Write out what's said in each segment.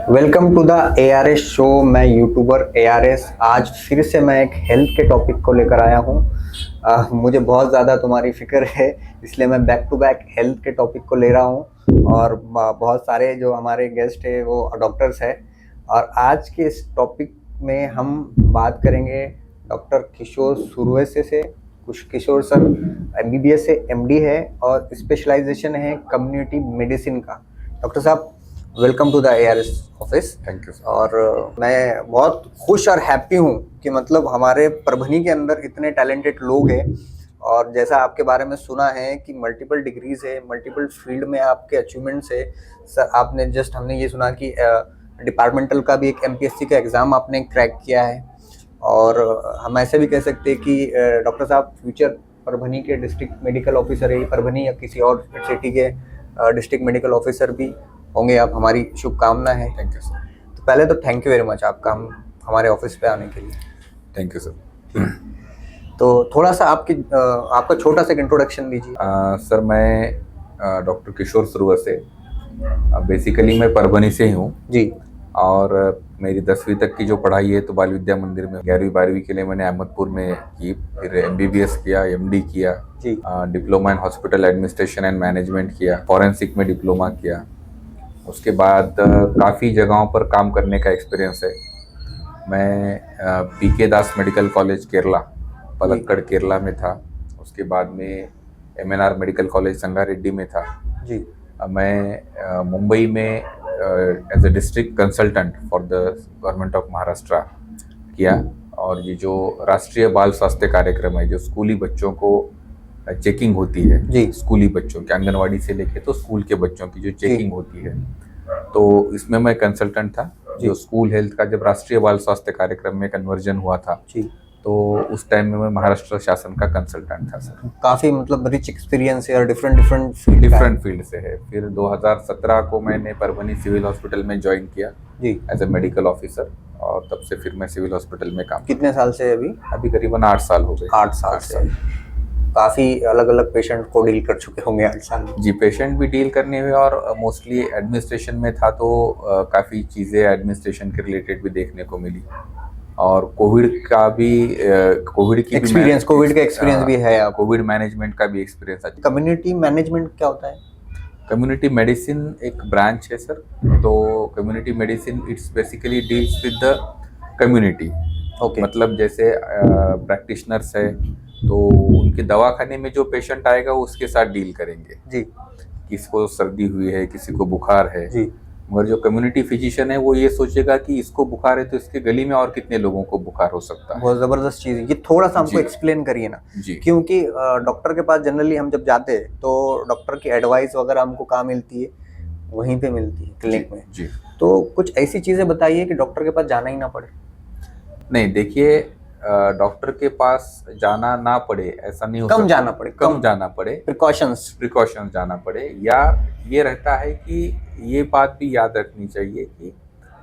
Welcome to the ARS show. मैं YouTuber ARS आज फिर से मैं एक हेल्थ के टॉपिक को लेकर आया हूँ। मुझे बहुत ज़्यादा तुम्हारी फिक्र है, इसलिए मैं बैक टू बैक हेल्थ के टॉपिक को ले रहा हूँ और बहुत सारे जो हमारे गेस्ट है वो डॉक्टर्स है। और आज के इस टॉपिक में हम बात करेंगे डॉक्टर किशोर सुरवसे से। कुछ किशोर सर MBBS से MD है और स्पेशलाइजेशन है कम्युनिटी मेडिसिन का। डॉक्टर साहब, welcome to the ARS office. Thank you. और मैं बहुत खुश और हैप्पी हूँ कि मतलब हमारे परभनी के अंदर इतने टैलेंटेड लोग हैं। और जैसा आपके बारे में सुना है कि मल्टीपल डिग्रीज है, मल्टीपल फील्ड में आपके अचीवमेंट्स है। सर आपने जस्ट हमने ये सुना कि डिपार्टमेंटल का भी एक MPSC का एग्ज़ाम आपने क्रैक किया है। और हम ऐसे भी कह सकते हैं कि डॉक्टर साहब फ्यूचर परभनी के डिस्ट्रिक्ट मेडिकल ऑफिसर है, परभनी या किसी और सिटी के डिस्ट्रिक्ट मेडिकल ऑफिसर भी होंगे आप। हमारी शुभकामना है। Thank you sir. तो पहले तो थैंक यू वेरी मच आपका हमारे ऑफिस पे आने के लिए। Thank you sir. तो थोड़ा सा आपका छोटा सा इंट्रोडक्शन दीजिए। सर मैं डॉक्टर किशोर सुरवसे, बेसिकली मैं परभनी से ही हूँ जी और मेरी 10वीं तक की जो पढ़ाई है तो बाल विद्या मंदिर में, 11वीं 12वीं के लिए मैंने अहमदपुर में की, फिर MBBS किया, MD किया G diploma in hospital administration and management किया, फॉरेंसिक में डिप्लोमा किया। उसके बाद काफ़ी जगहों पर काम करने का एक्सपीरियंस है। मैं PK दास मेडिकल कॉलेज केरला, पलक्कड़ केरला में था। उसके बाद में MNR मेडिकल कॉलेज संगारेड्डी में था जी। मैं मुंबई में as a district consultant for the government of Maharashtra किया। और ये जो राष्ट्रीय बाल स्वास्थ्य कार्यक्रम है, जो स्कूली बच्चों को चेकिंग होती है जी। स्कूली बच्चों के, आंगनवाड़ी से लेके तो स्कूल के बच्चों की जो चेकिंग होती है, तो इसमें मैं कंसल्टेंट था। जो स्कूल हेल्थ का जब राष्ट्रीय बाल स्वास्थ्य कार्यक्रम में कन्वर्जन हुआ था जी, तो उस टाइम में मैं महाराष्ट्र शासन का कंसल्टेंट था सर। काफ़ी मतलब रिच एक्सपीरियंस है और डिफरेंट फील्ड से है। फिर 2017 को मैंने परभनी सिविल हॉस्पिटल में ज्वाइन किया जी एज ए मेडिकल ऑफिसर, और तब से फिर मैं सिविल हॉस्पिटल में काम। कितने साल से अभी करीबन 8 साल हो गए। 8 साल से काफ़ी अलग अलग पेशेंट को डील कर चुके होंगे 8 साल में। जी, पेशेंट भी डील करने हुए और मोस्टली एडमिनिस्ट्रेशन में था तो काफ़ी चीज़ें एडमिनिस्ट्रेशन के रिलेटेड भी देखने को मिली। और कोविड का भी कोविड का एक्सपीरियंस भी है आप। कोविड मैनेजमेंट का भी एक्सपीरियंस है। कम्युनिटी मैनेजमेंट क्या होता है? कम्युनिटी मेडिसिन एक ब्रांच है सर। तो community medicine it's basically deals with the community. Okay. मतलब जैसे प्रैक्टिशनर्स है तो उनके दवाखाने में जो पेशेंट आएगा वो उसके साथ डील करेंगे जी। किसको सर्दी हुई है, किसी को बुखार है जी। मगर जो कम्युनिटी फिजिशियन है वो ये सोचेगा कि इसको बुखार है तो इसके गली में और कितने लोगों को बुखार हो सकता है। बहुत ज़बरदस्त चीज़ है ये। थोड़ा सा हमको जी। एक्सप्लेन करिए ना जी। क्योंकि डॉक्टर के पास जनरली हम जब जाते हैं तो डॉक्टर की एडवाइस वगैरह हमको कहाँ मिलती है? वहीं पे मिलती है, क्लिनिक में। जी। तो कुछ ऐसी चीज़ें बताइए कि डॉक्टर के पास जाना ही ना पड़े। नहीं, देखिए डॉक्टर के पास जाना ना पड़े ऐसा नहीं हो कम सकता। जाना पड़े, कम जाना पड़े, प्रिकॉशंस जाना पड़े। या ये रहता है कि ये बात भी याद रखनी चाहिए कि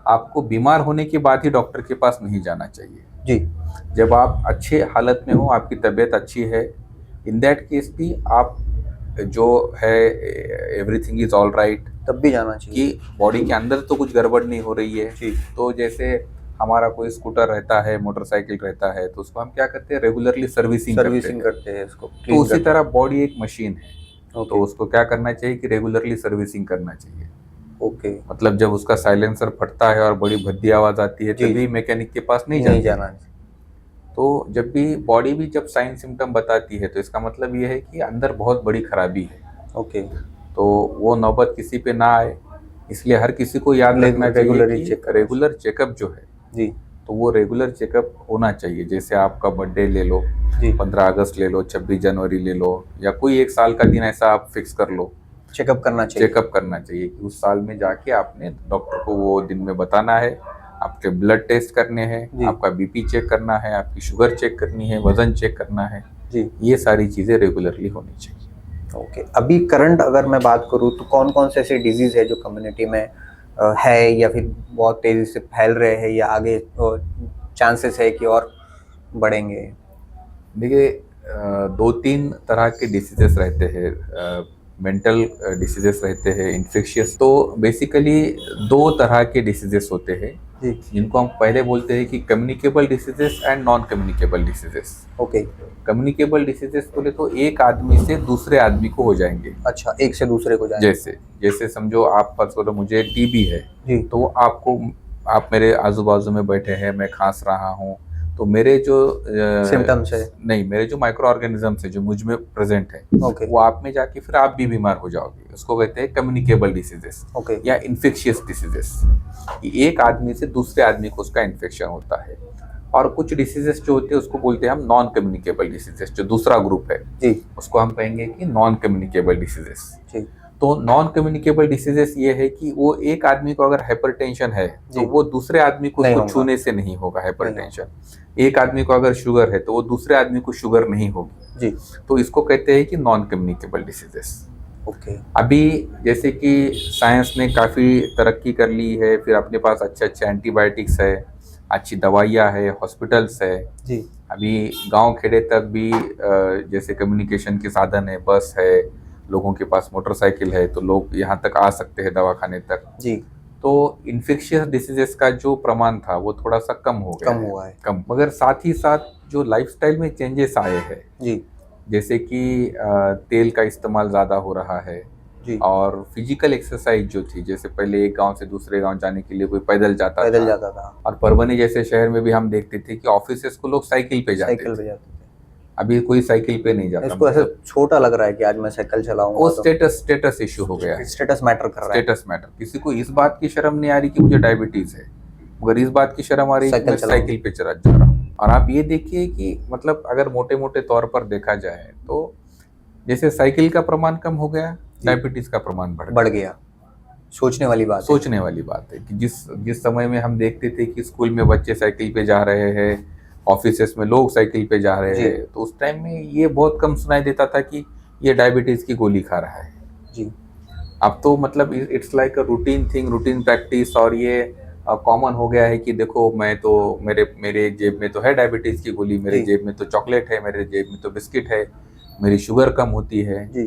आपको बीमार होने के बाद ही डॉक्टर के पास नहीं जाना चाहिए। जी। जब आप अच्छे हालत में हो, आपकी तबीयत अच्छी है, इन दैट केस भी आप जो है एवरीथिंग इज ऑल राइट, तब भी जाना चाहिए कि बॉडी के अंदर तो कुछ गड़बड़ नहीं हो रही है। जी। तो जैसे हमारा कोई स्कूटर रहता है, मोटरसाइकिल रहता है, तो उसको हम क्या करते हैं, रेगुलरली सर्विसिंग करते हैं इसको। तो उसी तरह बॉडी एक मशीन है। ओके। तो उसको क्या करना चाहिए कि रेगुलरली सर्विसिंग करना चाहिए। ओके। मतलब जब उसका साइलेंसर फटता है और बड़ी भद्दी आवाज आती है तभी मैकेनिक के पास नहीं जाना। तो जब भी बॉडी भी जब साइन सिम्टम बताती है तो इसका मतलब ये है कि अंदर बहुत बड़ी खराबी है। ओके। तो वो नौबत किसी पे ना आए, इसलिए हर किसी को याद रखना चाहिए कि रेगुलर चेकअप जो है जी, तो वो रेगुलर चेकअप होना चाहिए। जैसे आपका बर्थडे ले लो, 15 अगस्त ले लो, 26 जनवरी ले लो, या कोई एक साल का दिन ऐसा आप फिक्स कर लो, चेकअप करना चाहिए कि उस साल में जाके आपने डॉक्टर को वो दिन में बताना है। आपके ब्लड टेस्ट करने हैं, आपका BP चेक करना है, आपकी शुगर चेक करनी है, वजन चेक करना है जी। ये सारी चीज़ें रेगुलरली होनी चाहिए। ओके। अभी करंट अगर मैं बात करूँ तो कौन कौन से ऐसे डिजीज़ है जो कम्युनिटी में है या फिर बहुत तेज़ी से फैल रहे हैं या आगे चांसेस है कि और बढ़ेंगे? देखिए 2-3 तरह के डिसीजेस रहते हैं मेंटल डिसीजेस रहते हैं, इन्फेक्शियस। तो बेसिकली दो तरह के डिसीजेस होते हैं जी। जिनको हम पहले बोलते हैं कि communicable diseases and non communicable diseases. Okay. Communicable diseases बोले तो एक आदमी से दूसरे आदमी को हो जाएंगे। अच्छा, एक से दूसरे को जाएंगे। जैसे जैसे समझो आप फर्ज करो मुझे टीबी है, जी। तो आपको, आप मेरे आजू बाजू में बैठे हैं, मैं खांस रहा हूँ, तो मेरे जो सिम्टम्स है, नहीं, मेरे जो माइक्रो ऑर्गेनिजम्स है जो मुझ में प्रेजेंट है, ओके, वो आप में जाके फिर आप भी बीमार हो जाओगे। उसको कहते हैं कम्युनिकेबल डिसीजेस ओके, या इन्फेक्शियस डिसीजेस। एक आदमी से दूसरे आदमी को उसका इन्फेक्शन होता है। और कुछ डिसीजेस जो होते हैं उसको बोलते हैं हम नॉन कम्युनिकेबल डिसीजेस। जो दूसरा ग्रुप है जी, उसको हम कहेंगे कि नॉन कम्युनिकेबल डिसीजेस। जी, तो नॉन कम्युनिकेबल डिसीजेस ये है कि वो एक आदमी को अगर हाइपरटेंशन है तो जी। वो दूसरे आदमी को नहीं उसको होगा। छूने से नहीं होगा हाइपरटेंशन। एक आदमी को अगर शुगर है तो वो दूसरे आदमी को शुगर नहीं होगी। जी, तो इसको कहते हैं कि नॉन कम्युनिकेबल डिसीजेस। ओके, अभी जैसे कि साइंस ने काफ़ी तरक्की कर ली है, फिर अपने पास अच्छे अच्छे एंटीबायोटिक्स है, अच्छी दवाइयाँ है, हॉस्पिटल्स है। जी, अभी गांव खेड़े तक भी जैसे कम्युनिकेशन के साधन है, बस है, लोगों के पास मोटरसाइकिल है, तो लोग यहाँ तक आ सकते हैं दवाखाने तक। जी, तो इन्फेक्शियस डिसीजेस का जो प्रमाण था वो थोड़ा सा कम हो गया कम हुआ है। कम। मगर साथ ही साथ जो लाइफस्टाइल में चेंजेस आए हैं, जी, जैसे कि तेल का इस्तेमाल ज़्यादा हो रहा है, जी, और फिजिकल एक्सरसाइज जो थी, जैसे पहले एक गांव से दूसरे गांव जाने के लिए कोई पैदल जाता पैदल जाता था, और परभनी जैसे शहर में भी हम देखते थे कि ऑफिसेस को लोग साइकिल पे जाते साइकिल थे। पे जाते थे। अभी कोई साइकिल पे नहीं जाता। इसको ऐसे मतलब छोटा लग रहा है कि आज मैं साइकिल चलाऊंगा, वो तो स्टेटस इशू हो गया है। स्टेटस मैटर कर रहा है। Status matter. किसी को इस बात की शर्म नहीं आ रही कि मुझे डायबिटीज है, मगर इस बात की शर्म आ रही है कि मैं साइकिल पे चला जा रहा हूँ। और आप ये देखिए कि मतलब अगर मोटे मोटे तौर पर देखा जाए तो जैसे साइकिल का प्रमाण कम हो गया, डायबिटीज का प्रमाण बढ़ गया। सोचने वाली बात है। सोचने वाली बात है कि जिस समय में हम देखते थे कि स्कूल में बच्चे साइकिल पे जा रहे हैं, ऑफिसेस में लोग साइकिल पे जा रहे हैं, तो उस टाइम में ये बहुत कम सुनाई देता था कि ये डायबिटीज की गोली खा रहा है जी। अब तो मतलब it's like a routine thing, routine practice. और ये कॉमन हो गया है कि देखो मैं तो मेरे जेब में तो है डायबिटीज की गोली, मेरे जेब में तो चॉकलेट है, मेरे जेब में तो बिस्किट है, मेरी शुगर कम होती है जी।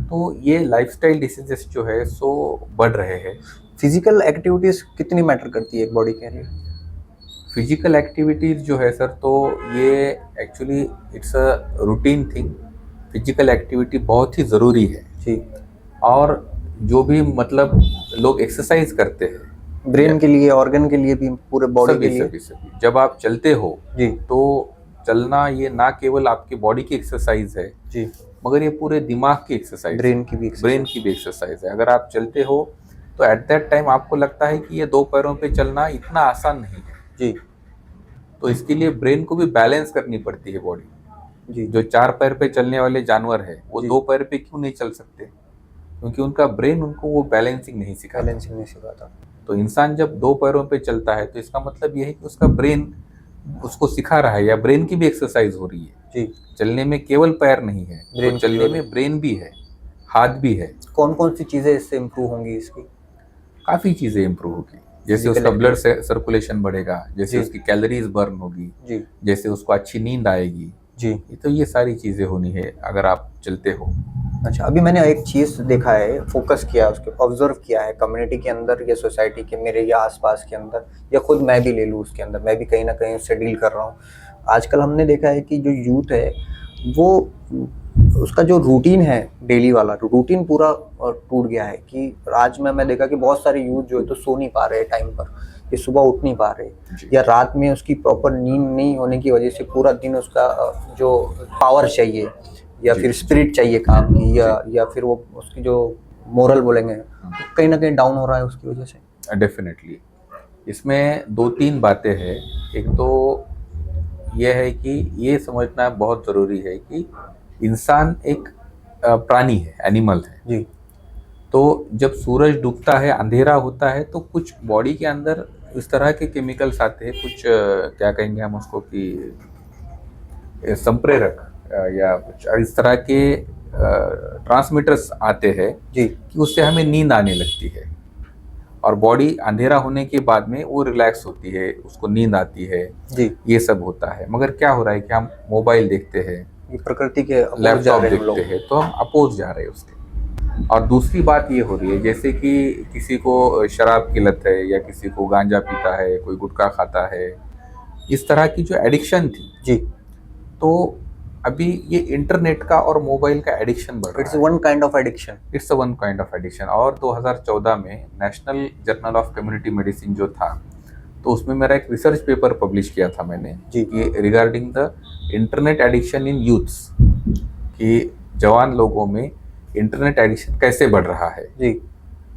तो ये लाइफस्टाइल डिसीजेस जो है सो बढ़ रहे हैं। फिजिकल एक्टिविटीज कितनी मैटर करती है एक बॉडी के लिए? फिजिकल एक्टिविटीज जो है सर, तो ये actually it's a routine thing. Physical activity बहुत ही ज़रूरी है जी। और जो भी मतलब लोग एक्सरसाइज करते हैं ब्रेन के लिए, ऑर्गन के लिए भी, पूरे बॉडी के लिए। सभी जब आप चलते हो जी, तो चलना ये ना केवल आपकी बॉडी की एक्सरसाइज है जी, मगर ये पूरे दिमाग की एक्सरसाइज, ब्रेन की भी एक्सरसाइज है। अगर आप चलते हो तो एट दैट टाइम आपको लगता है कि ये दो पैरों पे चलना इतना आसान नहीं है। जी, तो इसके लिए ब्रेन को भी बैलेंस करनी पड़ती है बॉडी। जी। जो चार पैर पे चलने वाले जानवर है वो जी। दो पैर पे क्यों नहीं चल सकते? क्योंकि उनका ब्रेन उनको वो बैलेंसिंग नहीं सिखाता। तो इंसान जब दो पैरों पे चलता है तो इसका मतलब ये है कि उसका ब्रेन उसको सिखा रहा है, या ब्रेन की भी एक्सरसाइज हो रही है। जी। चलने में केवल पैर नहीं है, ब्रेन तो चलने में ब्रेन भी है, हाथ भी है। कौन कौन सी चीजें इससे इम्प्रूव होंगी इसकी? काफ़ी चीज़ें इम्प्रूव होगी। जैसे उसका ब्लड सर्कुलेशन बढ़ेगा, जैसे उसकी कैलोरीज बर्न होगी, जी, जैसे उसको अच्छी नींद आएगी जी। तो ये सारी चीज़ें होनी है अगर आप चलते हो। अच्छा, अभी मैंने एक चीज़ देखा है, फोकस किया है, उसके ऑब्जर्व किया है, कम्युनिटी के अंदर या सोसाइटी के, मेरे या आसपास के अंदर, या खुद मैं भी ले लूँ उसके अंदर, मैं भी कहीं ना कहीं उससे डील कर रहा हूँ। आजकल हमने देखा है कि जो यूथ है वो, उसका जो रूटीन है, डेली वाला रूटीन पूरा टूट गया है। कि आज मैं देखा कि बहुत सारे यूथ जो है तो सो नहीं पा रहे टाइम पर, ये सुबह उठ नहीं पा रहे, या रात में उसकी प्रॉपर नींद नहीं होने की वजह से पूरा दिन उसका जो पावर चाहिए या फिर स्पिरिट चाहिए काम की, या फिर वो उसकी जो मोरल बोलेंगे कहीं ना कहीं डाउन हो रहा है उसकी वजह से। डेफिनेटली इसमें दो तीन बातें हैं। एक तो यह है कि ये समझना बहुत ज़रूरी है कि इंसान एक प्राणी है, एनिमल है। जी। तो जब सूरज डूबता है, अंधेरा होता है, तो कुछ बॉडी के अंदर इस तरह के केमिकल्स आते हैं, कुछ क्या कहेंगे हम उसको कि संप्रेरक या कुछ इस तरह के ट्रांसमीटर्स आते हैं जी, कि उससे हमें नींद आने लगती है और बॉडी अंधेरा होने के बाद में वो रिलैक्स होती है, उसको नींद आती है जी। ये सब होता है। मगर क्या हो रहा है कि हम मोबाइल देखते हैं, ये प्रकृति के लैपटॉप देखते हैं, तो हम अपोज जा रहे हैं उसके। और दूसरी बात ये हो रही है, जैसे कि किसी को शराब की लत है या किसी को गांजा पीता है, कोई गुटखा खाता है, इस तरह की जो एडिक्शन थी, जी, तो अभी ये इंटरनेट का और मोबाइल का एडिक्शन बढ़ इट्स रहा वन काइंड ऑफ एडिक्शन। है। It's a one kind of addiction. और 2014 में national journal of community medicine जो था, तो उसमें मेरा एक रिसर्च पेपर पब्लिश किया था मैंने जी। कि regarding the internet addiction in youths, कि जवान लोगों में इंटरनेट एडिक्शन कैसे बढ़ रहा है। जी,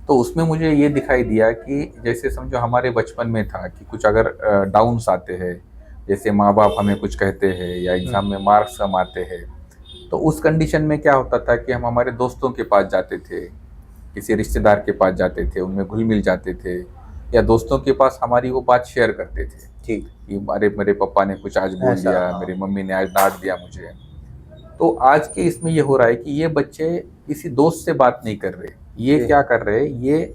तो उसमें मुझे ये दिखाई दिया कि जैसे समझो हमारे बचपन में था कि कुछ अगर डाउन्स आते हैं, जैसे माँ बाप हमें कुछ कहते हैं या एग्ज़ाम में मार्क्स कम आते हैं, तो उस कंडीशन में क्या होता था कि हम हमारे दोस्तों के पास जाते थे, किसी रिश्तेदार के पास जाते थे, उनमें घुल मिल जाते थे, या दोस्तों के पास हमारी वो बात शेयर करते थे जी, कि अरे मेरे पापा ने कुछ आज बोल ऐसा, दिया, हाँ। मेरी मम्मी ने आज डांट दिया मुझे। तो आज के इसमें ये हो रहा है कि ये बच्चे किसी दोस्त से बात नहीं कर रहे, ये जी। क्या कर रहे हैं,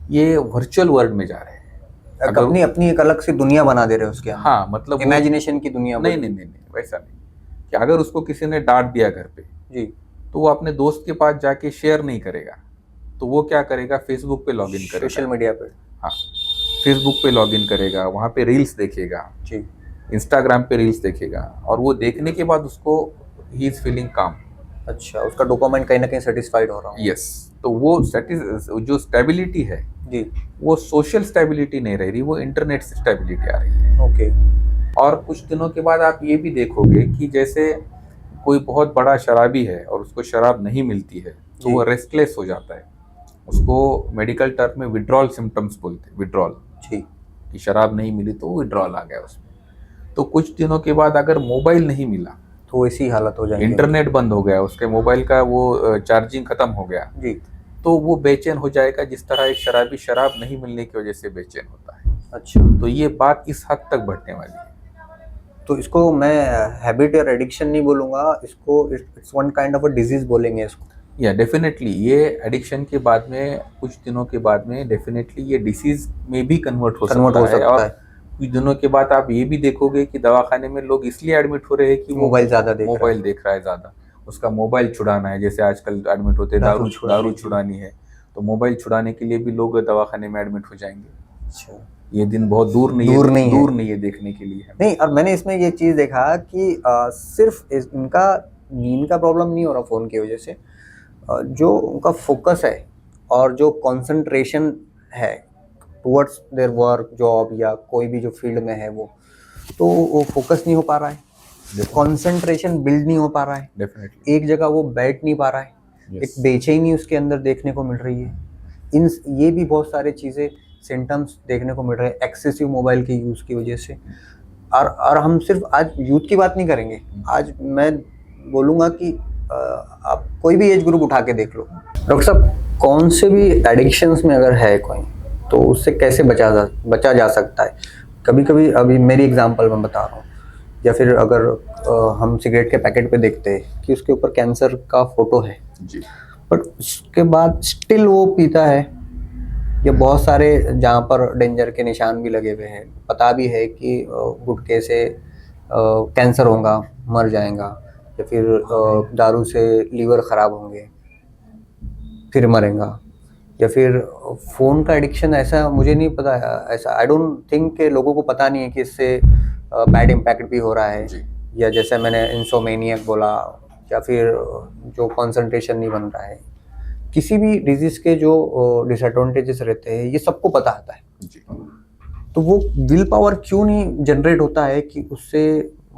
ये वर्चुअल वर्ल्ड में जा रहे हैं। एक अपनी अपनी एक अलग सी दुनिया बना दे रहे हो उसके अंदर। हाँ, मतलब इमेजिनेशन की दुनिया नहीं बनी। नहीं नहीं नहीं, वैसा नहीं कि अगर उसको किसी ने डांट दिया घर पे, जी, तो वो अपने दोस्त के पास जाके शेयर नहीं करेगा, तो वो क्या करेगा, फेसबुक पे लॉगिन करेगा। सोशल मीडिया पे। हाँ, फेसबुक पे लॉगिन करेगा, वहाँ पे रील्स देखेगा, जी, इंस्टाग्राम पे रील्स देखेगा, और वो देखने के बाद उसको ही इज फीलिंग काम। अच्छा, उसका डोपामाइन कहीं ना कहीं सेटिस्फाइड हो रहा हूँ। यस, तो वो जो स्टेबिलिटी है, जी, वो सोशल स्टेबिलिटी नहीं रह रही, वो इंटरनेट से स्टेबिलिटी आ रही है। ओके। और कुछ दिनों के बाद आप ये भी देखोगे कि जैसे कोई बहुत बड़ा शराबी है और उसको शराब नहीं मिलती है, तो जी। वो रेस्टलेस हो जाता है। उसको मेडिकल टर्म में विड्रॉल सिम्टम्स बोलते हैं, विड्रॉल, जी, कि शराब नहीं मिली तो विड्रॉल आ गया उसमें। तो कुछ दिनों के बाद अगर मोबाइल नहीं मिला, तो ऐसी हालत हो जाएगी। इंटरनेट बंद हो गया, उसके मोबाइल का वो चार्जिंग खत्म हो गया, जी, तो वो बेचैन हो जाएगा, जिस तरह एक शराबी शराब नहीं मिलने की वजह से बेचैन होता है। अच्छा। तो ये बात इस हद तक बढ़ने वाली है। तो इसको मैं हैबिट और एडिक्शन नहीं बोलूंगा, इसको it's one kind of a disease बोलेंगे इसको। या डेफिनेटली ये एडिक्शन के बाद में, कुछ दिनों के बाद में डेफिनेटली ये डिसीज में भी कन्वर्ट हो सकता है। और कुछ दिनों के बाद आप ये भी देखोगे कि दवाखाने में लोग इसलिए एडमिट हो रहे हैं कि मोबाइल ज़्यादा देख रहा है ज़्यादा, उसका मोबाइल छुड़ाना है। जैसे आजकल एडमिट होते हैं, दारू छुड़ानी है, तो मोबाइल छुड़ाने के लिए भी लोग दवाखाने में एडमिट हो जाएंगे। अच्छा, ये दिन बहुत दूर नहीं है देखने के लिए। नहीं, और मैंने इसमें ये चीज़ देखा कि सिर्फ इनका नींद का प्रॉब्लम नहीं हो रहा फ़ोन की वजह से, जो उनका फोकस है और जो कंसंट्रेशन है टुवर्ड्स देयर वर्क, जॉब या कोई भी जो फील्ड में है वो फोकस नहीं हो पा रहा है, कंसंट्रेशन बिल्ड नहीं हो पा रहा है, डेफिनेटली एक जगह वो बैठ नहीं पा रहा है, एक बेचैनी उसके अंदर देखने को मिल रही है। ये भी बहुत सारे चीज़ें सिम्टम्स देखने को मिल रहे हैं एक्सेसिव मोबाइल के यूज़ की वजह से। और हम सिर्फ आज यूथ की बात नहीं करेंगे, आज मैं बोलूँगा कि आप कोई भी एज ग्रुप उठा के देख लो। डॉक्टर साहब, कौन से भी एडिक्शंस में अगर है कोई, तो उससे कैसे बचा जा सकता है? कभी कभी, अभी मेरी एग्जांपल मैं बता रहा हूँ, या फिर अगर हम सिगरेट के पैकेट पे देखते हैं कि उसके ऊपर कैंसर का फोटो है जी, बट उसके बाद स्टिल वो पीता है, या बहुत सारे जहाँ पर डेंजर के निशान भी लगे हुए हैं, पता भी है कि गुटखे से कैंसर होगा, मर जाएगा, या फिर दारू से लीवर ख़राब होंगे फिर मरेगा, या फिर फ़ोन का एडिक्शन, ऐसा मुझे नहीं पता, ऐसा आई डोंट थिंक कि लोगों को पता नहीं है कि इससे बैड इम्पैक्ट भी हो रहा है जी। या जैसे मैंने इंसोमेनियक बोला, या फिर जो कंसंट्रेशन नहीं बन रहा है, किसी भी डिजीज़ के जो डिसएडवांटेजेस रहते हैं ये सबको पता आता है जी। तो वो विल पावर क्यों नहीं जनरेट होता है कि उससे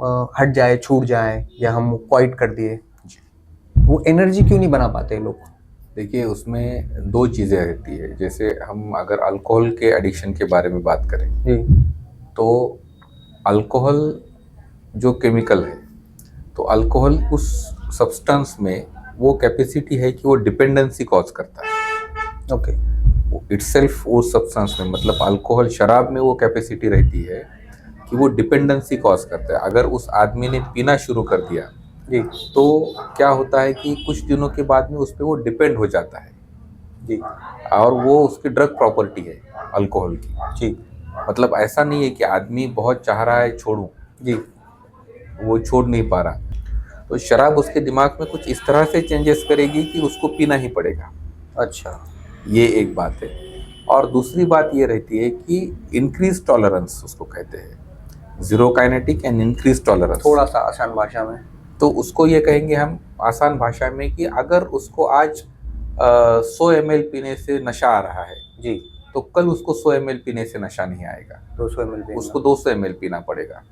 हट जाए, छूट जाए, या हम क्वाइट कर दिए, वो एनर्जी क्यों नहीं बना पाते लोग? देखिए, उसमें दो चीज़ें रहती है। जैसे हम अगर अल्कोहल के एडिक्शन के बारे में बात करें जी, तो अल्कोहल जो केमिकल है, तो अल्कोहल उस सब्सटेंस में वो कैपेसिटी है कि वो डिपेंडेंसी कॉज करता है। ओके, इटसेल्फ वो सब्सटेंस में, मतलब अल्कोहल, शराब में वो कैपेसिटी रहती है कि वो डिपेंडेंसी कॉज करता है। अगर उस आदमी ने पीना शुरू कर दिया जी, तो क्या होता है कि कुछ दिनों के बाद में उस पर वो डिपेंड हो जाता है जी, और वो उसकी ड्रग प्रॉपर्टी है अल्कोहल की। जी, मतलब ऐसा नहीं है कि आदमी बहुत चाह रहा है छोड़ूं, जी, वो छोड़ नहीं पा रहा, तो शराब उसके दिमाग में कुछ इस तरह से चेंजेस करेगी कि उसको पीना ही पड़ेगा। अच्छा। ये एक बात है। और दूसरी बात ये रहती है कि इंक्रीज टॉलरेंस उसको कहते हैं, zero kinetic and increase tolerance. थोड़ा सा आसान भाषा में तो उसको ये कहेंगे हम आसान भाषा में कि अगर उसको आज 100 ml पीने से नशा आ रहा है जी, तो कल उसको 100 ml पीने से नशा नहीं आएगा, 200 ml उसको 200 ml पीना पड़ेगा,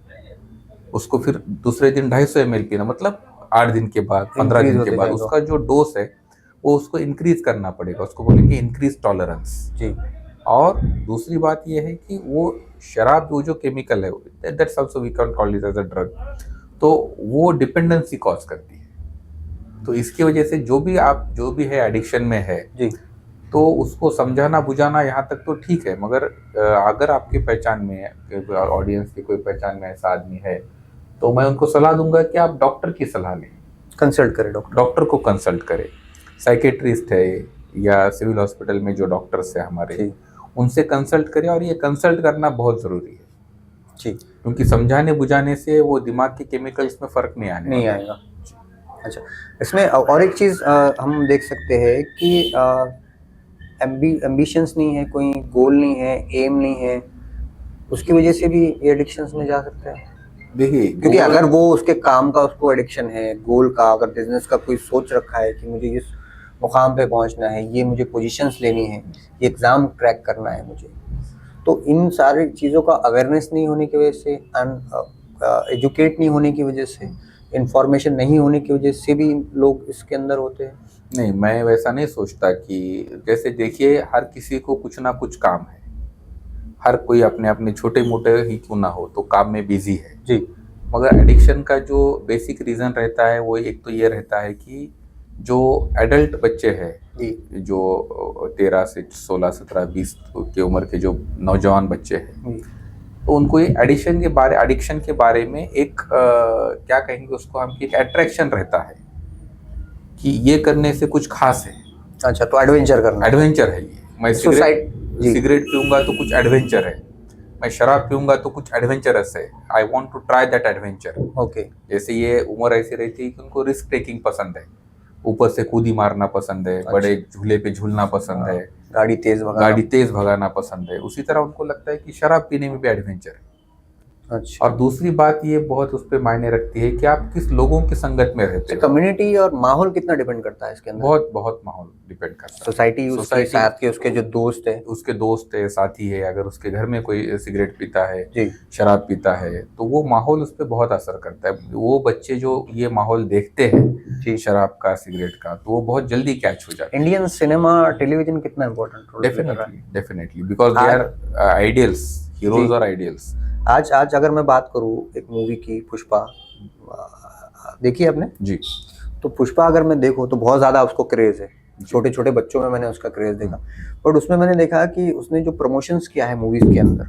उसको फिर दूसरे दिन 250 ml पीना, मतलब 8 दिन के बाद 15 Increase दिन के होते बाद जाएगा। उसका जो डोज है वो उसको इंक्रीज करना पड़ेगा, उसको बोलेंगे इंक्रीज टॉलरेंस। जी, और दूसरी बात ये है कि वो शराब वो जो केमिकल है, that's also we can call it as a drug, तो वो डिपेंडेंसी कॉज करती है। तो इसकी वजह से जो भी है एडिक्शन में है, जी, तो उसको समझाना बुझाना यहाँ तक तो ठीक है, मगर अगर आपकी पहचान में ऑडियंस की कोई पहचान में ऐसा आदमी है तो मैं उनको सलाह दूंगा कि आप डॉक्टर की सलाह लें, कंसल्ट करें डॉक्टर को कंसल्ट करें, साइकेट्रिस्ट है या सिविल हॉस्पिटल में जो डॉक्टर्स है हमारे, जी, उनसे कंसल्ट करें। और ये कंसल्ट करना बहुत ज़रूरी है, जी, क्योंकि समझाने बुझाने से वो दिमाग के केमिकल्स में फ़र्क नहीं आने नहीं वाला। आएगा। अच्छा, इसमें और एक चीज़ हम देख सकते हैं कि एम्बिशंस नहीं है, कोई गोल नहीं है, एम नहीं है, उसकी वजह से भी ये एडिक्शंस में जा सकते हैं। देखिए, क्योंकि अगर वो उसके काम का उसको एडिक्शन है, गोल का, अगर बिजनेस का कोई सोच रखा है कि मुझे इस मुकाम पे पहुंचना है, ये मुझे पोजीशंस लेनी है, ये एग्ज़ाम क्रैक करना है मुझे, तो इन सारी चीज़ों का अवेयरनेस नहीं होने की वजह से, एजुकेट नहीं होने की वजह से, इंफॉर्मेशन नहीं होने की वजह से भी लोग इसके अंदर होते हैं। नहीं, मैं वैसा नहीं सोचता कि जैसे देखिए हर किसी को कुछ ना कुछ काम है, हर कोई अपने अपने छोटे मोटे ही क्यों ना हो तो काम में बिजी है जी, मगर एडिक्शन का जो बेसिक रीज़न रहता है वो एक तो ये रहता है कि जो एडल्ट बच्चे हैं, जी, जो 13 से 16 17 20 की उम्र के जो नौजवान बच्चे हैं, जी, तो उनको ये एडिक्शन के बारे में एक क्या कहेंगे उसको हम, कि एक अट्रैक्शन रहता है कि ये करने से कुछ खास है, अच्छा, तो एडवेंचर करना है। एडवेंचर है ये। मैं सुसाइड, जी, सिगरेट पीऊंगा तो कुछ एडवेंचर है, मैं शराब पीऊंगा तो कुछ एडवेंचरस है, I want to try that adventure. Okay, जैसे ये उम्र ऐसी रहती है कि उनको रिस्क टेकिंग पसंद है, ऊपर से कूदी मारना पसंद है, बड़े झूले पे झूलना पसंद है, गाड़ी तेज भगाना पसंद है, उसी तरह उनको लगता है कि शराब पीने में भी एडवेंचर है। अच्छा, और दूसरी बात ये बहुत उस पर मायने रखती है कि आप किस लोगों की संगत में रहते हो, कम्युनिटी और माहौल कितना डिपेंड करता है इसके अंदर। बहुत बहुत माहौल डिपेंड करता है। सोसाइटी, उसके साथ के उसके जो दोस्त है, उसके दोस्त है, साथी है, अगर उसके घर में कोई सिगरेट पीता है, जी, शराब पीता है, तो वो माहौल उस पर बहुत असर करता है। वो बच्चे जो ये माहौल देखते जी, हैं शराब का, सिगरेट का, तो वो बहुत जल्दी कैच हो जाते हैं। इंडियन सिनेमा टेलीविजन कितना इम्पोर्टेंट रोल प्ले कर रहा है। Definitely because they are ideals, heroes और आइडियल्स। आज अगर मैं बात करूँ एक मूवी की, पुष्पा, देखी है आपने? जी, तो पुष्पा अगर मैं देखूँ तो बहुत ज़्यादा उसको क्रेज़ है, छोटे छोटे बच्चों में मैंने उसका क्रेज़ देखा। बट उसमें मैंने देखा कि उसने जो प्रमोशंस किया है मूवीज़ के अंदर,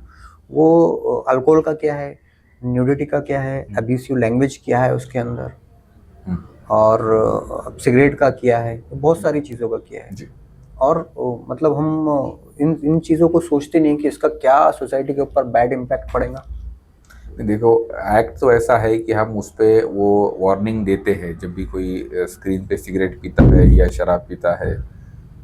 वो अल्कोहल का क्या है, न्यूडिटी का क्या है, अब्यूसिव लैंग्वेज किया है उसके अंदर, और सिगरेट का किया है, बहुत सारी चीज़ों का किया है। जी। और मतलब हम इन चीज़ों को सोचते नहीं कि इसका क्या सोसाइटी के ऊपर बैड इम्पैक्ट पड़ेगा। देखो, एक्ट तो ऐसा है कि हम उस पर वो वार्निंग देते हैं जब भी कोई स्क्रीन पे सिगरेट पीता है या शराब पीता है,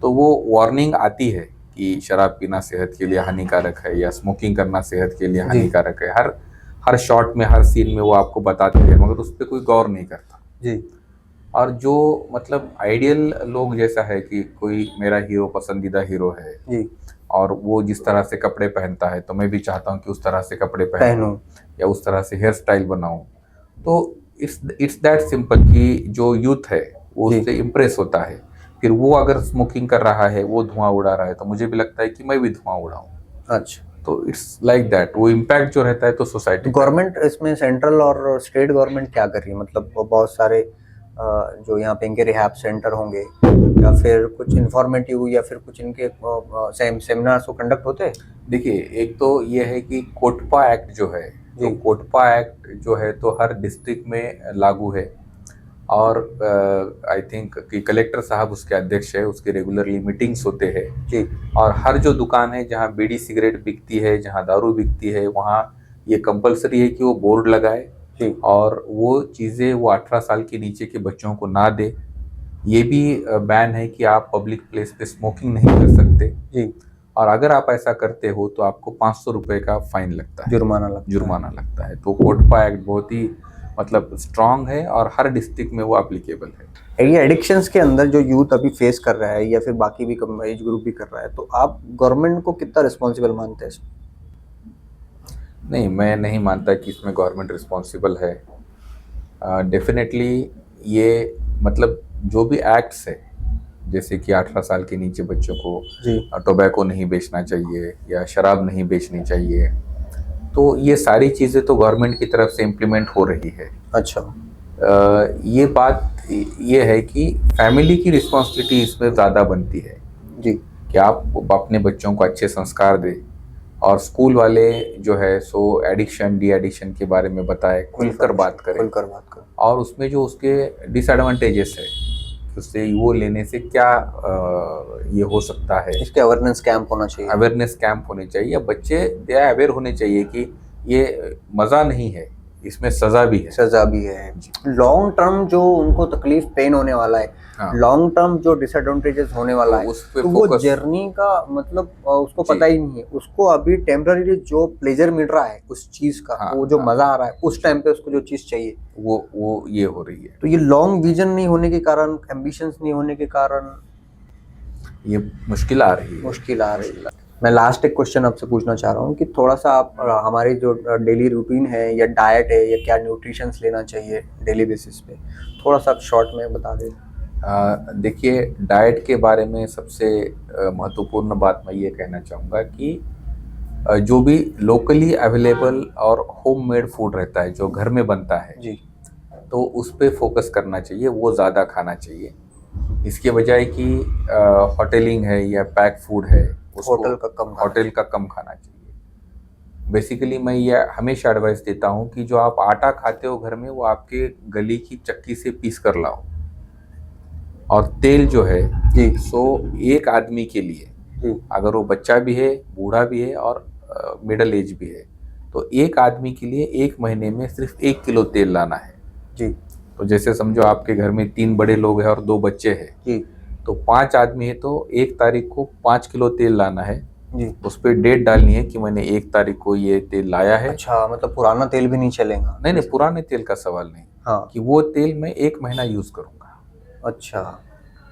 तो वो वार्निंग आती है कि शराब पीना सेहत के लिए हानिकारक है या स्मोकिंग करना सेहत के लिए हानिकारक है। हर शॉट में, हर सीन में वो आपको बताते हैं, मगर उस पर कोई गौर नहीं करता। जी, और जो मतलब आइडियल लोग जैसा है कि कोई मेरा हीरो पसंदीदा हीरो है जी, और वो जिस तरह से कपड़े पहनता है तो मैं भी चाहता हूँ कि उस तरह से कपड़े पहनूं या उस तरह से हेयर स्टाइल बनाऊं, तो इट्स दैट सिंपल कि जो यूथ है वो उससे इम्प्रेस होता है। फिर वो अगर स्मोकिंग कर रहा है, वो धुआं उड़ा रहा है, तो मुझे भी लगता है कि मैं भी धुआं उड़ाऊं। अच्छा, तो इट्स लाइक दैट, वो इम्पैक्ट जो रहता है तो सोसाइटी। गवर्नमेंट इसमें, सेंट्रल और स्टेट गवर्नमेंट क्या कर रही है? मतलब बहुत सारे जो यहाँ पे इनके रिहैब सेंटर होंगे, या फिर कुछ इंफॉर्मेटिव, या फिर कुछ इनके सेमिनार्स को कंडक्ट होते हैं। देखिए, एक तो ये है कि कोटपा एक्ट जो है, तो कोटपा एक्ट जो है तो हर डिस्ट्रिक्ट में लागू है, और आई थिंक कि कलेक्टर साहब उसके अध्यक्ष है, उसके रेगुलरली मीटिंग्स होते हैं जी, और हर जो दुकान है जहाँ बीड़ी सिगरेट बिकती है, जहाँ दारू बिकती है, वहाँ ये कंपलसरी है कि वो बोर्ड लगाए जी, और वो चीज़ें वो 18 साल के नीचे के बच्चों को ना दे। ये भी बैन है कि आप पब्लिक प्लेस पे स्मोकिंग नहीं कर सकते, जी। और अगर आप ऐसा करते हो तो आपको 500 रुपए का फाइन लगता है, जुर्माना लगता है। तो कोटपा एक्ट बहुत ही मतलब स्ट्रांग है और हर डिस्ट्रिक्ट में वो एप्लीकेबल है। ये एडिक्शंस के अंदर जो यूथ अभी फेस कर रहा है या फिर बाकी भी एज ग्रुप भी कर रहा है, तो आप गवर्नमेंट को कितना रिस्पॉन्सिबल मानते हैं इसमें? नहीं, मैं नहीं मानता कि इसमें गवर्नमेंट रिस्पॉन्सिबल है। डेफिनेटली ये मतलब जो भी एक्ट्स है, जैसे कि 18 साल के नीचे बच्चों को जी। टोबैको नहीं बेचना चाहिए या शराब नहीं बेचनी चाहिए, तो ये सारी चीज़ें तो गवर्नमेंट की तरफ से इम्प्लीमेंट हो रही है। अच्छा। ये बात ये है कि फैमिली की रिस्पॉन्सिबिलिटी इसमें ज़्यादा बनती है जी। कि आप अपने बच्चों को अच्छे संस्कार दें, और स्कूल वाले जो है सो एडिक्शन डी एडिक्शन के बारे में बताए, खुलकर बात करें, और उसमें जो उसके डिसएडवांटेजेस है, उससे वो लेने से क्या ये हो सकता है, इसके अवेयरनेस कैंप होना चाहिए। अवेयरनेस कैंप होने चाहिए। बच्चे दे अवेयर होने चाहिए कि ये मज़ा नहीं है, इसमें सज़ा भी है। सजा भी है। लॉन्ग टर्म जो उनको तकलीफ पेन होने वाला है, हाँ। लॉन्ग टर्म जो डिसएडवांटेजेस होने वाला है, उस पे तो वो focus- जर्नी का मतलब उसको जी। पता ही नहीं है। उसको अभी टेम्पररी जो प्लेजर मिल रहा है उस चीज का, हाँ, वो जो हाँ। मजा आ रहा है उस टाइम पे उसको जो चीज चाहिए, वो ये हो रही है। तो ये लॉन्ग विजन नहीं होने के कारण, एम्बिशंस नहीं होने के कारण ये मुश्किल आ रही है। मुश्किल आ रही है। मैं लास्ट एक क्वेश्चन आपसे पूछना चाह रहा हूँ कि थोड़ा सा आप हमारी जो डेली रूटीन है या डाइट है या क्या न्यूट्रिशंस लेना चाहिए डेली बेसिस पे, थोड़ा सा शॉर्ट में बता दें। देखिए, डाइट के बारे में सबसे महत्वपूर्ण बात मैं ये कहना चाहूँगा कि जो भी लोकली अवेलेबल और होममेड फूड रहता है, जो घर में बनता है जी। तो उस पे फोकस करना चाहिए, वो ज़्यादा खाना चाहिए। इसके बजाय कि होटलिंग है या पैक फूड है, उसको होटल का कम खाना चाहिए। बेसिकली मैं ये हमेशा एडवाइस देता हूँ कि जो आप आटा खाते हो घर में, वो आपके गली की चक्की से पीस कर लाओ। और तेल जो है जी, सो एक आदमी के लिए, अगर वो बच्चा भी है, बूढ़ा भी है और मिडल एज भी है, तो एक आदमी के लिए 1 महीने में सिर्फ 1 किलो तेल लाना है। जी। तो जैसे समझो आपके घर में 3 बड़े लोग हैं और 2 बच्चे हैं, जी। तो 5 आदमी है, तो 1 तारीख को 5 किलो तेल लाना है। जी। उस पर डेट डालनी है कि मैंने 1 तारीख को ये तेल लाया है। अच्छा, मतलब पुराना तेल भी नहीं चलेगा? नहीं, पुराने तेल का सवाल नहीं। हाँ। कि वो तेल मैं 1 महीना यूज करूंगा। अच्छा।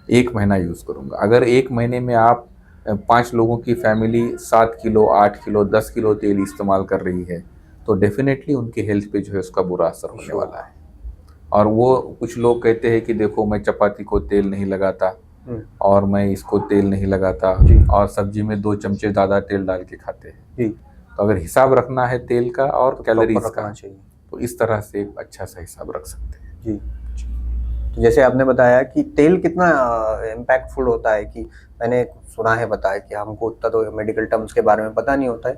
1 महीना यूज करूंगा। अगर 1 महीने में आप 5 लोगों की फैमिली 7 किलो, 8 किलो, 10 किलो तेल इस्तेमाल कर रही है, तो डेफिनेटली उनकी हेल्थ पे जो है उसका बुरा असर होने वाला है। और वो कुछ लोग कहते हैं कि देखो, मैं चपाती को तेल नहीं लगाता और मैं इसको तेल नहीं लगाता, और सब्जी में 2 चमचे ज़्यादा तेल डाल के खाते हैं। तो अगर हिसाब रखना है तेल का और तो कैलोरीज का, तो इस तरह से एक अच्छा सा हिसाब रख सकते हैं। जी। तो जैसे आपने बताया कि तेल कितना इम्पैक्टफुल होता है, कि मैंने सुना है, बताया कि हमको उतना तो मेडिकल टर्म्स के बारे में पता नहीं होता है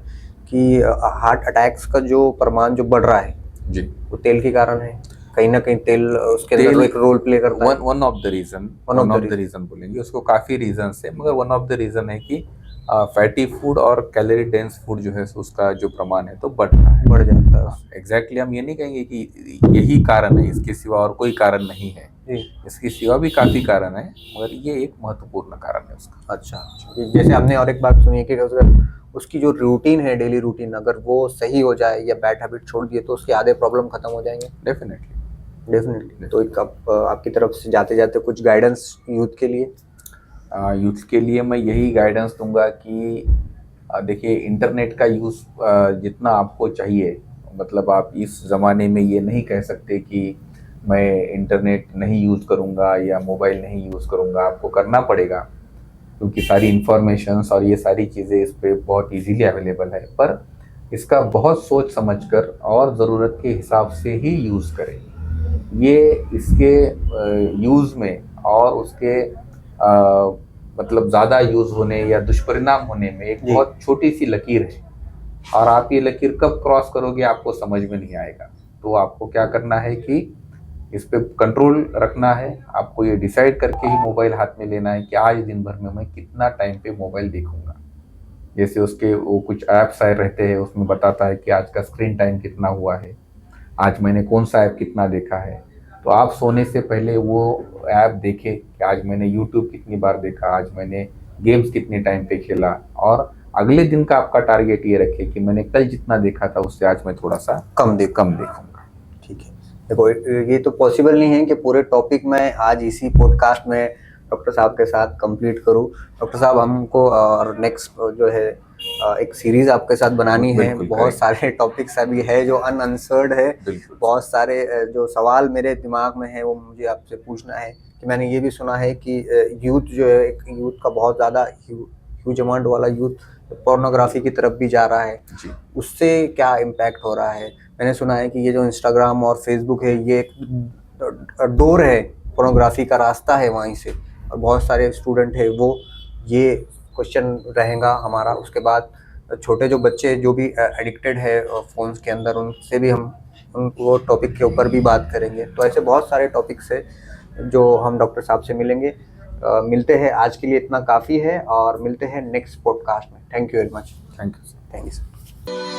कि हार्ट अटैक्स का जो प्रमाण जो बढ़ रहा है जी, वो तेल के कारण है। कहीं ना कहीं तेल उसके अंदर एक रोल प्ले करता है। वन ऑफ द रीजन बोलेंगे उसको, काफ़ी रीजन है, मगर वन ऑफ द रीजन है कि फैटी फूड और कैलोरी डेंस फूड जो है उसका जो प्रमाण है तो बढ़ जाता है। एग्जैक्टली हम ये नहीं कहेंगे कि यही कारण है, इसके सिवा और कोई कारण नहीं है। इसके सिवा भी काफ़ी कारण है, मगर ये एक महत्वपूर्ण कारण है उसका। अच्छा, जैसे आपने और एक बात सुनी है कि उसकी जो रूटीन है, डेली रूटीन, अगर वो सही हो जाए या बैड हैबिट छोड़ दिए तो उसके आधे प्रॉब्लम खत्म हो जाएंगे। डेफिनेटली। तो एक आपकी तरफ से जाते जाते कुछ गाइडेंस यूथ के लिए? यूथ के लिए मैं यही गाइडेंस दूंगा कि देखिए, इंटरनेट का यूज़ जितना आपको चाहिए, मतलब आप इस ज़माने में ये नहीं कह सकते कि मैं इंटरनेट नहीं यूज़ करूँगा या मोबाइल नहीं यूज़ करूँगा। आपको करना पड़ेगा, क्योंकि सारी इंफॉर्मेशंस और ये सारी चीज़ें इस पर बहुत इजीली अवेलेबल है। पर इसका बहुत सोच समझकर और ज़रूरत के हिसाब से ही यूज़ करें। ये इसके यूज़ में और उसके मतलब ज़्यादा यूज़ होने या दुष्परिणाम होने में एक बहुत छोटी सी लकीर है, और आप ये लकीर कब क्रॉस करोगे आपको समझ में नहीं आएगा। तो आपको क्या करना है कि इस पे कंट्रोल रखना है। आपको ये डिसाइड करके ही मोबाइल हाथ में लेना है कि आज दिन भर में मैं कितना टाइम पे मोबाइल देखूंगा। जैसे उसके वो कुछ ऐप्स आए रहते हैं, उसमें बताता है कि आज का स्क्रीन टाइम कितना हुआ है, आज मैंने कौन सा ऐप कितना देखा है। तो आप सोने से पहले वो ऐप देखें कि आज मैंने यूट्यूब कितनी बार देखा, आज मैंने गेम्स कितने टाइम पे खेला, और अगले दिन का आपका टारगेट ये रखें कि मैंने कल जितना देखा था उससे आज मैं थोड़ा सा कम देखूंगा। ठीक है। देखो, ये तो पॉसिबल नहीं है कि पूरे टॉपिक मैं आज इसी पॉडकास्ट में डॉक्टर साहब के साथ कंप्लीट करूं। डॉक्टर साहब, हमको और नेक्स्ट जो है एक सीरीज आपके साथ बनानी है। बिल्कुल, बहुत करेक्ट। सारे टॉपिक्स अभी है जो अनआंसर्ड है। बिल्कुल। बहुत सारे जो सवाल मेरे दिमाग में है वो मुझे आपसे पूछना है कि मैंने ये भी सुना है कि यूथ जो है, एक यूथ का बहुत ज़्यादा ह्यूज अमाउंट वाला यूथ पोर्नोग्राफी की तरफ भी जा रहा है। जी। उससे क्या इम्पैक्ट हो रहा है? मैंने सुना है कि ये जो इंस्टाग्राम और फेसबुक है, ये एक डोर है, पोर्नोग्राफी का रास्ता है वहीं से, और बहुत सारे स्टूडेंट है वो, ये क्वेश्चन रहेगा हमारा। उसके बाद छोटे जो बच्चे जो भी एडिक्टेड है फ़ोन्स के अंदर, उनसे भी हम वो टॉपिक के ऊपर भी बात करेंगे। तो ऐसे बहुत सारे टॉपिक्स है जो हम डॉक्टर साहब से मिलेंगे। मिलते हैं, आज के लिए इतना काफ़ी है, और मिलते हैं नेक्स्ट पॉडकास्ट में। Thank you very much. Thank you. Thank you sir.